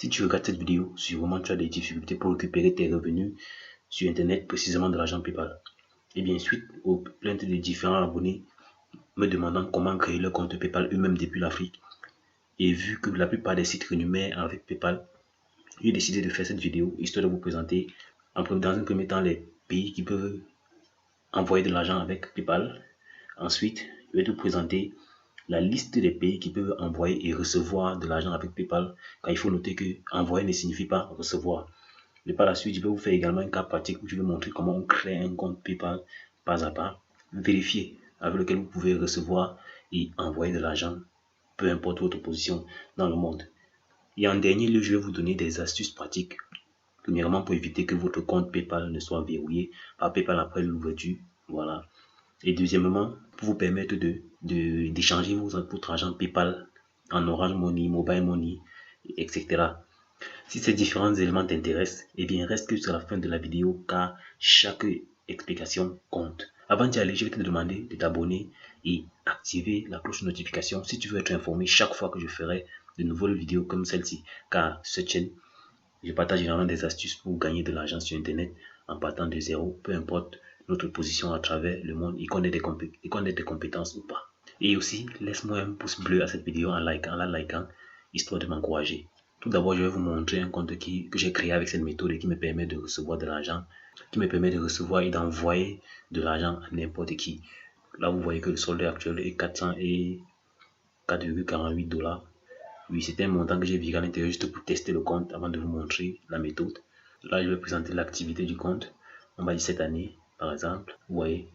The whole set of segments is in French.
Si tu regardes cette vidéo, sûrement tu as des difficultés pour récupérer tes revenus sur Internet, précisément de l'argent PayPal. Et bien, suite aux plaintes des différents abonnés me demandant comment créer leur compte PayPal eux-mêmes depuis l'Afrique, et vu que la plupart des sites rémunèrent avec PayPal, j'ai décidé de faire cette vidéo histoire de vous présenter dans un premier temps les pays qui peuvent envoyer de l'argent avec PayPal. Ensuite, je vais te présenter la liste des pays qui peuvent envoyer et recevoir de l'argent avec PayPal, car il faut noter que envoyer ne signifie pas recevoir. Et par la suite, je vais vous faire également un cas pratique où je vais montrer comment on crée un compte PayPal pas à pas, vérifié, avec lequel vous pouvez recevoir et envoyer de l'argent, peu importe votre position dans le monde. Et en dernier lieu, je vais vous donner des astuces pratiques. Premièrement, pour éviter que votre compte PayPal ne soit verrouillé par PayPal après l'ouverture. Voilà. Et deuxièmement, pour vous permettre d'échanger votre argent PayPal en Orange Money, Mobile Money, etc. Si ces différents éléments t'intéressent, eh bien reste jusqu'à la fin de la vidéo car chaque explication compte. Avant d'y aller, je vais te demander de t'abonner et activer la cloche de notification si tu veux être informé chaque fois que je ferai de nouvelles vidéos comme celle-ci. Car sur cette chaîne, je partage généralement des astuces pour gagner de l'argent sur Internet en partant de zéro, peu importe notre position à travers le monde et qu'on ait des compétences ou pas. Et aussi, laisse-moi un pouce bleu à cette vidéo en la likant, histoire de m'encourager. Tout d'abord, je vais vous montrer un compte que j'ai créé avec cette méthode et qui me permet de recevoir de l'argent, qui me permet de recevoir et d'envoyer de l'argent à n'importe qui. Là, vous voyez que le solde actuel est 4,48 $. Oui, c'était un montant que j'ai viré à l'intérieur juste pour tester le compte avant de vous montrer la méthode. Là, je vais présenter l'activité du compte. On va dire cette année, par exemple. Vous voyez,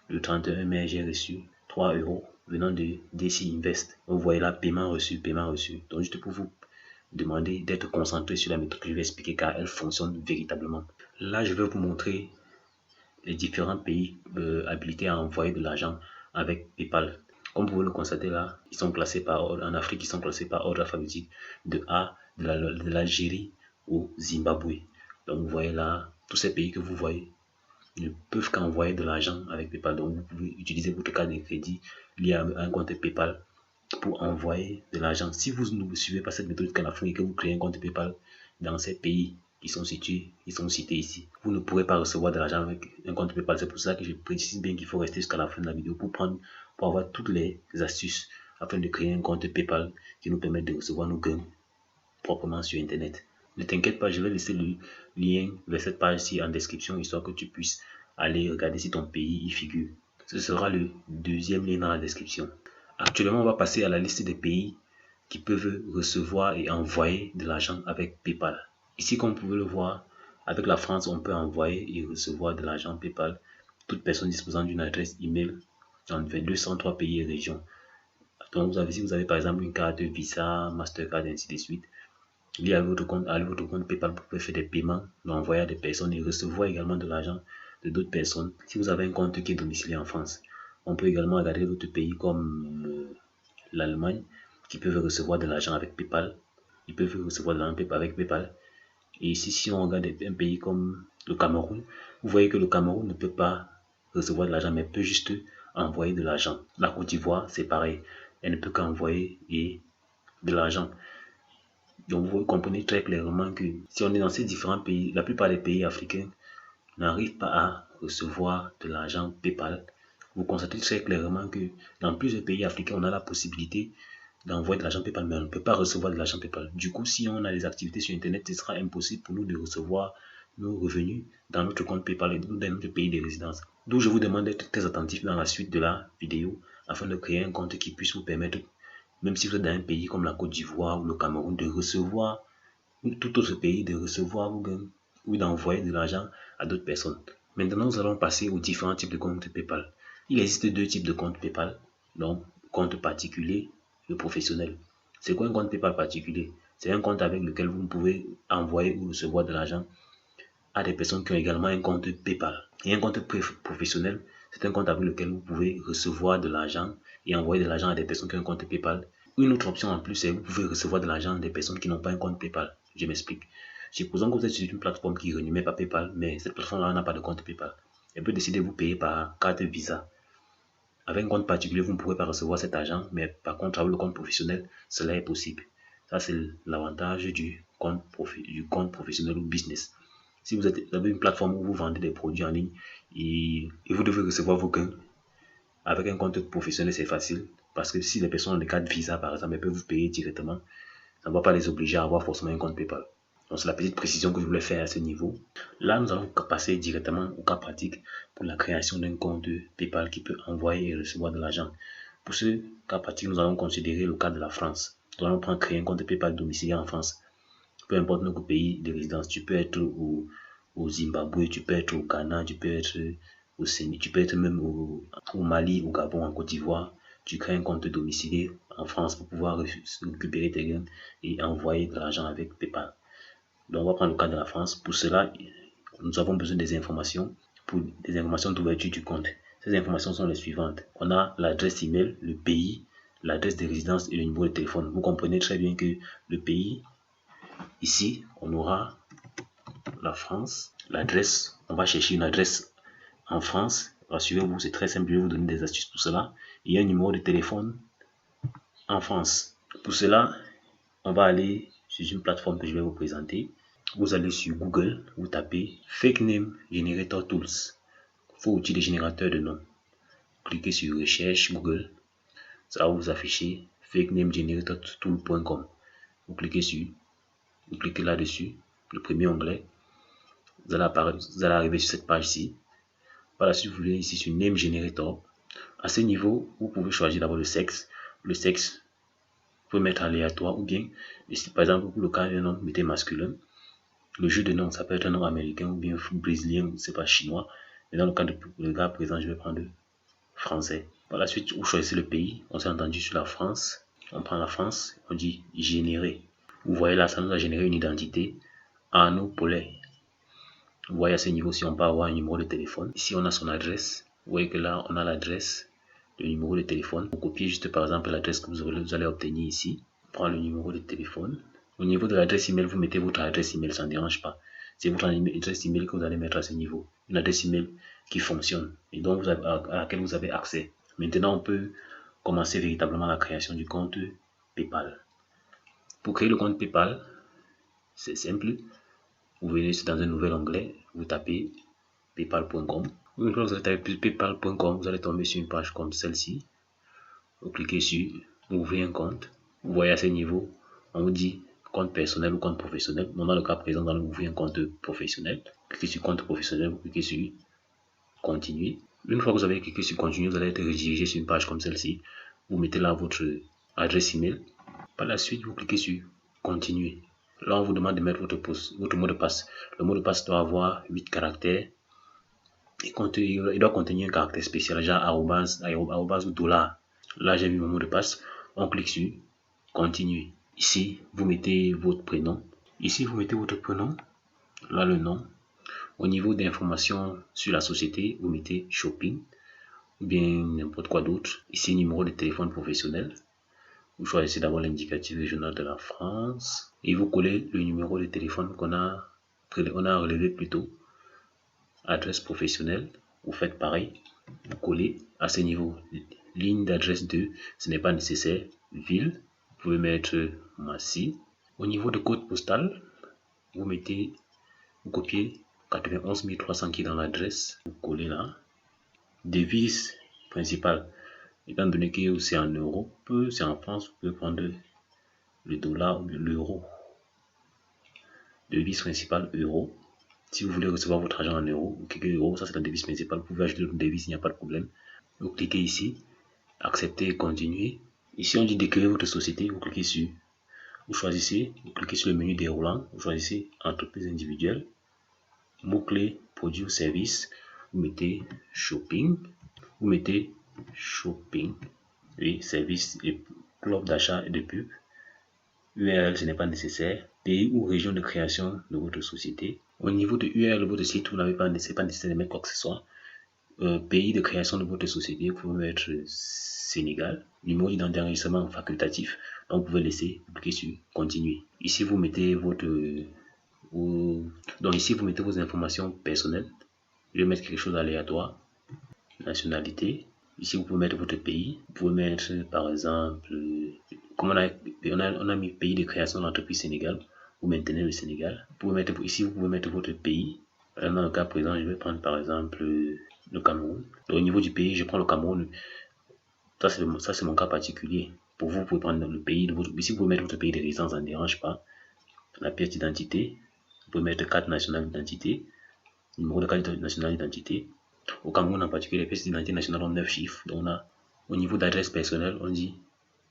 le 31 mai, j'ai reçu 3 € venant de DC Invest. Vous voyez là, paiement reçu, paiement reçu. Donc, juste pour vous demander d'être concentré sur la méthode que je vais expliquer car elle fonctionne véritablement. Là, je vais vous montrer les différents pays habilités à envoyer de l'argent avec PayPal. Comme vous pouvez le constater là, ils sont classés par ordre. En Afrique, ils sont classés par ordre alphabétique de l'Algérie au Zimbabwe. Donc vous voyez là, tous ces pays que vous voyez ne peuvent qu'envoyer de l'argent avec PayPal. Donc vous pouvez utiliser votre carte de crédit liée à un compte PayPal pour envoyer de l'argent. Si vous ne suivez pas cette méthode qu'en Afrique et que vous créez un compte PayPal dans ces pays qui sont cités ici, vous ne pourrez pas recevoir de l'argent avec un compte PayPal. C'est pour ça que je précise bien qu'il faut rester jusqu'à la fin de la vidéo pour avoir toutes les astuces afin de créer un compte PayPal qui nous permet de recevoir nos gains proprement sur Internet. Ne t'inquiète pas, je vais laisser le lien vers cette page-ci en description, histoire que tu puisses aller regarder si ton pays y figure. Ce sera le deuxième lien dans la description. Actuellement, on va passer à la liste des pays qui peuvent recevoir et envoyer de l'argent avec PayPal. Ici, comme vous pouvez le voir, avec la France, on peut envoyer et recevoir de l'argent PayPal. Toute personne disposant d'une adresse email dans 203 pays et régions. Donc, si vous avez par exemple une carte Visa, Mastercard, et ainsi de suite, lié à votre compte PayPal, vous pouvez faire des paiements, l'envoyer à des personnes et recevoir également de l'argent de d'autres personnes. Si vous avez un compte qui est domicilié en France, on peut également regarder d'autres pays comme l'Allemagne qui peuvent recevoir de l'argent avec PayPal. Ils peuvent recevoir de l'argent avec PayPal. Et ici, si on regarde un pays comme le Cameroun, vous voyez que le Cameroun ne peut pas recevoir de l'argent, mais peut juste envoyer de l'argent. La Côte d'Ivoire, c'est pareil. Elle ne peut qu'envoyer de l'argent. Donc vous comprenez très clairement que si on est dans ces différents pays, la plupart des pays africains n'arrivent pas à recevoir de l'argent PayPal. Vous constatez très clairement que dans plusieurs pays africains, on a la possibilité d'envoyer de l'argent PayPal, mais on ne peut pas recevoir de l'argent PayPal. Du coup, si on a des activités sur Internet, ce sera impossible pour nous de recevoir nos revenus dans notre compte PayPal et dans notre pays de résidence. D'où je vous demande d'être très attentif dans la suite de la vidéo afin de créer un compte qui puisse vous permettre, même si vous êtes dans un pays comme la Côte d'Ivoire ou le Cameroun, de recevoir, ou tout autre pays, de recevoir ou d'envoyer de l'argent à d'autres personnes. Maintenant, nous allons passer aux différents types de comptes PayPal. Il existe deux types de comptes PayPal, donc compte particulier et professionnel. C'est quoi un compte PayPal particulier? C'est un compte avec lequel vous pouvez envoyer ou recevoir de l'argent à des personnes qui ont également un compte PayPal. Et un compte professionnel, c'est un compte avec lequel vous pouvez recevoir de l'argent et envoyer de l'argent à des personnes qui ont un compte PayPal. Une autre option en plus, c'est que vous pouvez recevoir de l'argent des personnes qui n'ont pas un compte PayPal. Je m'explique. Supposons que vous êtes sur une plateforme qui est rémunérée par PayPal, mais cette plateforme-là n'a pas de compte PayPal. Elle peut décider de vous payer par carte Visa. Avec un compte particulier, vous ne pourrez pas recevoir cet argent, mais par contre, avec le compte professionnel, cela est possible. Ça, c'est l'avantage du du compte professionnel ou business. Si vous avez une plateforme où vous vendez des produits en ligne et vous devez recevoir vos gains, avec un compte professionnel, c'est facile. Parce que si les personnes ont des cartes Visa, par exemple, elles peuvent vous payer directement. Ça ne va pas les obliger à avoir forcément un compte PayPal. Donc, c'est la petite précision que je voulais faire à ce niveau. Là, nous allons passer directement au cas pratique pour la création d'un compte PayPal qui peut envoyer et recevoir de l'argent. Pour ce cas pratique, nous allons considérer le cas de la France. Nous allons créer un compte PayPal domicilié en France. Peu importe notre pays de résidence, tu peux être au Zimbabwe, tu peux être au Ghana, tu peux être au Sénégal, tu peux être même au Mali, au Gabon, en Côte d'Ivoire. Tu crées un compte domicilié en France pour pouvoir récupérer tes gains et envoyer de l'argent avec PayPal. Donc, on va prendre le cas de la France. Pour cela, nous avons besoin des informations d'ouverture du compte. Ces informations sont les suivantes. On a l'adresse email, le pays, l'adresse de résidence et le numéro de téléphone. Vous comprenez très bien que le pays, ici, on aura la France, l'adresse. On va chercher une adresse en France. Rassurez-vous, c'est très simple. Je vais vous donner des astuces pour cela. Il y a un numéro de téléphone en France. Pour cela, on va aller sur une plateforme que je vais vous présenter. Vous allez sur Google, vous tapez Fake Name Generator Tools. Faux outil de générateur de nom. Cliquez sur Recherche Google. Ça va vous afficher Fake Name Generator Tool.com. Vous cliquez là-dessus, le premier onglet. Vous allez arriver sur cette page-ci. Par la suite, vous venez ici sur Name Generator. À ce niveau, vous pouvez choisir d'abord le sexe. Le sexe, vous pouvez mettre aléatoire ou bien, ici, par exemple, pour le cas d'un nom, mettez masculin. Le jeu de nom, ça peut être un nom américain ou bien brésilien, c'est pas chinois. Mais dans le cas présent, je vais prendre français. Par la suite, vous choisissez le pays. On s'est entendu sur la France. On prend la France. On dit générer. Vous voyez là, ça nous a généré une identité. Arnaud Paulet. Vous voyez à ce niveau, si on peut avoir un numéro de téléphone. Ici, on a son adresse. Vous voyez que là, on a l'adresse, le numéro de téléphone. Vous copiez juste par exemple l'adresse que vous allez obtenir ici. Prends le numéro de téléphone. Au niveau de l'adresse email, vous mettez votre adresse email, ça ne dérange pas. C'est votre adresse email que vous allez mettre à ce niveau. Une adresse email qui fonctionne et donc à laquelle vous avez accès. Maintenant, on peut commencer véritablement la création du compte PayPal. Pour créer le compte PayPal, c'est simple. Vous venez dans un nouvel onglet, vous tapez paypal.com. Une fois que vous avez tapé paypal.com, vous allez tomber sur une page comme celle-ci. Vous cliquez sur ouvrir un compte. Vous voyez à ce niveau, on vous dit compte personnel ou compte professionnel. Dans le cas présent, nous allons ouvrir un compte professionnel. Cliquez sur compte professionnel, vous cliquez sur continuer. Une fois que vous avez cliqué sur continuer, vous allez être redirigé sur une page comme celle-ci. Vous mettez là votre adresse email. Par la suite, vous cliquez sur continuer. Là, on vous demande de mettre votre mot de passe. Le mot de passe doit avoir 8 caractères. Il doit contenir un caractère spécial, genre arrobase ou dollar. Là, j'ai mis mon mot de passe. On clique sur continuer. Ici, vous mettez votre prénom. Ici, vous mettez votre prénom. Là, le nom. Au niveau d'informations sur la société, vous mettez shopping ou bien n'importe quoi d'autre. Ici, numéro de téléphone professionnel. Vous choisissez d'abord l'indicatif régional de la France et vous collez le numéro de téléphone qu'on a relevé plus tôt. Adresse professionnelle, vous faites pareil. Vous collez à ce niveau. Ligne d'adresse 2, ce n'est pas nécessaire. Ville, vous pouvez mettre Massy. Au niveau de code postal, vous copiez 91 300 qui est dans l'adresse. Vous collez là. Devise principale. Étant donné que c'est en Europe, c'est en France, vous pouvez prendre le dollar ou l'euro. Devise principale, euro. Si vous voulez recevoir votre argent en euros, vous cliquez euro, ça c'est la devise principale. Vous pouvez ajouter une devise, il n'y a pas de problème. Vous cliquez ici, accepter et continuer. Ici, on dit décrire votre société, vous cliquez sur, vous cliquez sur le menu déroulant, vous choisissez entreprise individuelle, mot-clé, produit ou service, vous mettez shopping, oui, service et club d'achat et de pub. URL, ce n'est pas nécessaire. Pays ou région de création de votre société. Au niveau de URL de votre site, vous n'avez pas nécessaire de mettre quoi que ce soit. Pays de création de votre société, vous pouvez mettre Sénégal. Numéro d'identité d'enregistrement facultatif. Donc, vous pouvez laisser, vous cliquez sur continuer. Ici, vous mettez vos informations personnelles. Je vais mettre quelque chose d'aléatoire. Nationalité. Ici, vous pouvez mettre votre pays. Vous pouvez mettre, par exemple, comme on a mis pays de création de l'entreprise Sénégal, vous maintenez le Sénégal. Vous pouvez mettre, ici, vous pouvez mettre votre pays. Dans le cas présent, je vais prendre par exemple le Cameroun. Donc, au niveau du pays, je prends le Cameroun. Ça, c'est mon cas particulier. Pour vous, vous pouvez prendre le pays de votre... Ici, vous pouvez mettre votre pays de résidence, ça ne dérange pas. La pièce d'identité. Vous pouvez mettre carte nationale d'identité. Numéro de carte nationale d'identité. Au Cameroun en particulier, les pièces d'identité nationale ont 9 chiffres. Donc, on a, au niveau d'adresse personnelle, on dit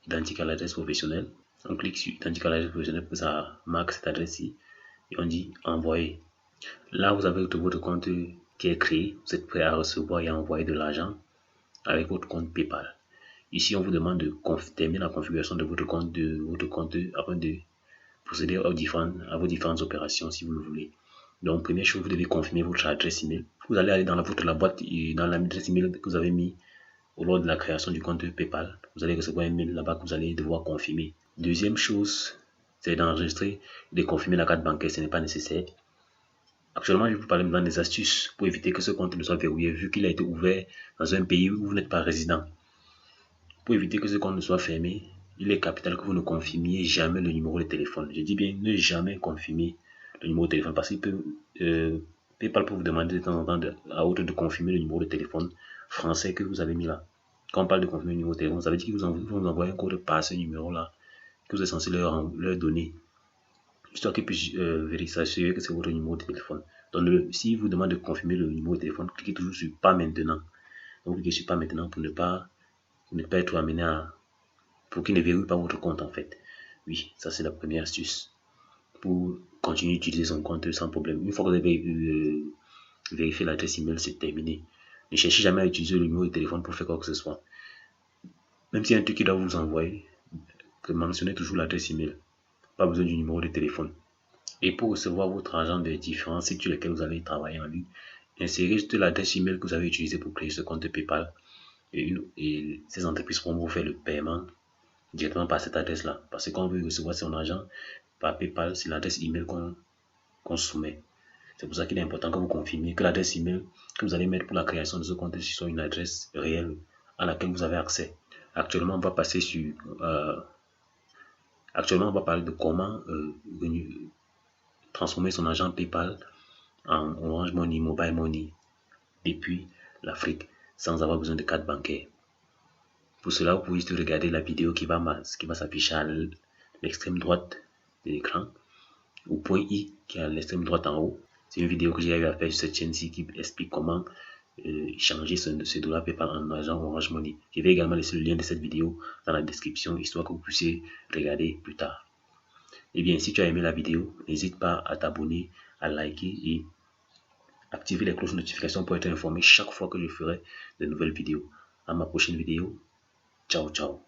identique à l'adresse professionnelle. On clique sur identique à l'adresse professionnelle pour que ça marque cette adresse-ci. Et on dit envoyer. Là, vous avez votre compte qui est créé. Vous êtes prêt à recevoir et à envoyer de l'argent avec votre compte PayPal. Ici, on vous demande de terminer la configuration de votre compte afin de procéder à vos différentes opérations si vous le voulez. Donc, première chose, vous devez confirmer votre adresse email. Vous allez aller dans la boîte et dans l'adresse email que vous avez mis lors de la création du compte PayPal. Vous allez recevoir un mail là-bas que vous allez devoir confirmer. Deuxième chose, c'est d'enregistrer et de confirmer la carte bancaire. Ce n'est pas nécessaire. Actuellement, je vais vous parler maintenant des astuces pour éviter que ce compte ne soit verrouillé vu qu'il a été ouvert dans un pays où vous n'êtes pas résident. Pour éviter que ce compte ne soit fermé, il est capital que vous ne confirmiez jamais le numéro de téléphone. Je dis bien ne jamais confirmer le numéro de téléphone parce que PayPal peut vous demander de temps en temps à autre de confirmer le numéro de téléphone français que vous avez mis là. Quand on parle de confirmer le numéro de téléphone, ça veut dire qu'ils vous envoient un code par ce numéro-là que vous êtes censé leur donner, histoire qu'ils puissent vérifier que c'est votre numéro de téléphone. Donc, si vous demande de confirmer le numéro de téléphone, cliquez toujours sur pas maintenant. Donc, cliquez sur pas maintenant pour ne pas être amené pour qu'il ne verrouille pas votre compte en fait. Oui, ça c'est la première astuce pour continuer d'utiliser son compte sans problème. Une fois que vous avez vérifié l'adresse email, c'est terminé. Ne cherchez jamais à utiliser le numéro de téléphone pour faire quoi que ce soit. Même s'il y a un truc qui doit vous envoyer, mentionnez toujours l'adresse email. Pas besoin du numéro de téléphone. Et pour recevoir votre argent des différents sites sur lesquels vous allez travailler en ligne, insérez juste l'adresse email que vous avez utilisé pour créer ce compte PayPal. Et ces entreprises pourront vous faire le paiement directement par cette adresse-là. Parce que quand on veut recevoir son argent par PayPal, c'est l'adresse email qu'on soumet. C'est pour ça qu'il est important que vous confirmiez que l'adresse email que vous allez mettre pour la création de ce compte soit une adresse réelle à laquelle vous avez accès. Actuellement, on va passer sur... actuellement, on va parler de comment transformer son argent PayPal en Orange Money, Mobile Money depuis l'Afrique sans avoir besoin de carte bancaire. Pour cela, vous pouvez juste regarder la vidéo qui va s'afficher à l'extrême droite de l'écran, au point I qui est à l'extrême droite en haut. C'est une vidéo que j'ai eu à faire sur cette chaîne-ci qui explique comment changer ce dollar PayPal en argent Orange Money. Je vais également laisser le lien de cette vidéo dans la description, histoire que vous puissiez regarder plus tard. Et bien, si tu as aimé la vidéo, n'hésite pas à t'abonner, à liker et activer les cloches de notification pour être informé chaque fois que je ferai de nouvelles vidéos. À ma prochaine vidéo. Ciao, ciao.